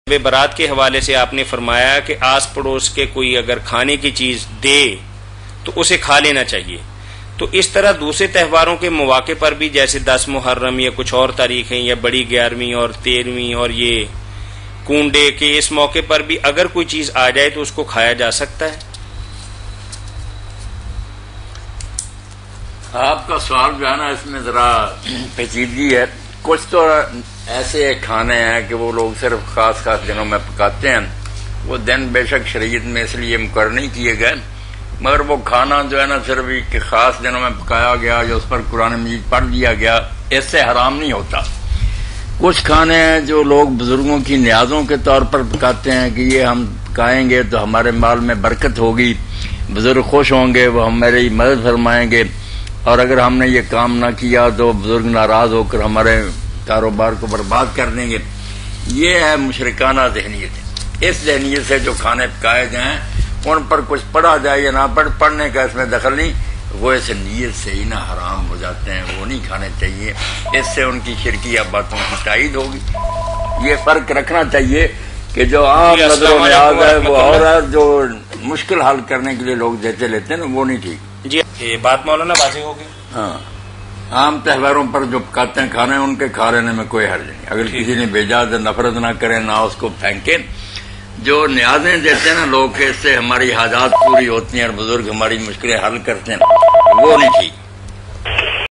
برات کے حوالے سے آپ نے فرمایا کہ آس پڑوس کے کوئی اگر کھانے کی چیز دے تو اسے کھا لینا چاہیے، تو اس طرح دوسرے تہواروں کے مواقع پر بھی جیسے 10 محرم یا کچھ اور تاریخیں یا بڑی 11ویں اور 13ویں اور یہ کنڈے کے اس موقع پر بھی اگر کوئی چیز آ جائے تو اس کو کھایا جا سکتا ہے؟ آپ کا سوال جو ہے نا اس میں ذرا پیچیدگی ہے. کچھ تو ایسے کھانے ہیں کہ وہ لوگ صرف خاص دنوں میں پکاتے ہیں. وہ دن بے شک شریعت میں اس لیے مقرر نہیں کیے گئے، مگر وہ کھانا جو ہے نا صرف کہ خاص دنوں میں پکایا گیا یا اس پر قرآن مجید پڑھ دیا گیا، اس سے حرام نہیں ہوتا. کچھ کھانے ہیں جو لوگ بزرگوں کی نیازوں کے طور پر پکاتے ہیں کہ یہ ہم پکائیں گے تو ہمارے مال میں برکت ہوگی، بزرگ خوش ہوں گے، وہ ہماری مدد فرمائیں گے، اور اگر ہم نے یہ کام نہ کیا تو بزرگ ناراض ہو کر ہمارے کاروبار کو برباد کر دیں گے. یہ ہے مشرکانہ ذہنیت. اس ذہنیت سے جو کھانے پکائے جائیں ان پر کچھ پڑھا جائے یا نہ پڑھنے کا اس میں دخل نہیں، وہ اس نیت سے ہی نہ حرام ہو جاتے ہیں، وہ نہیں کھانے چاہیے. اس سے ان کی شرکیہ باتوں کی تائید ہوگی. یہ فرق رکھنا چاہیے کہ جو عام نظر و نیاز ہے وہ اور ہے، جو مشکل حل کرنے کے لیے لوگ دیتے لیتے ہیں نا وہ نہیں ٹھیک. جی یہ بات مولانا واضح ہوگی. ہاں، عام تہواروں پر جو پکاتے ہیں کھانے ان کے کھا لینے میں کوئی حرج نہیں. اگر کسی نے بھیجا تو نفرت نہ کریں، نہ اس کو پھینکیں. جو نیازیں دیتے ہیں نا لوگ کہ اس سے ہماری حاجات پوری ہوتی ہیں اور بزرگ ہماری مشکلیں حل کرتے ہیں، وہ نہیں ٹھیک.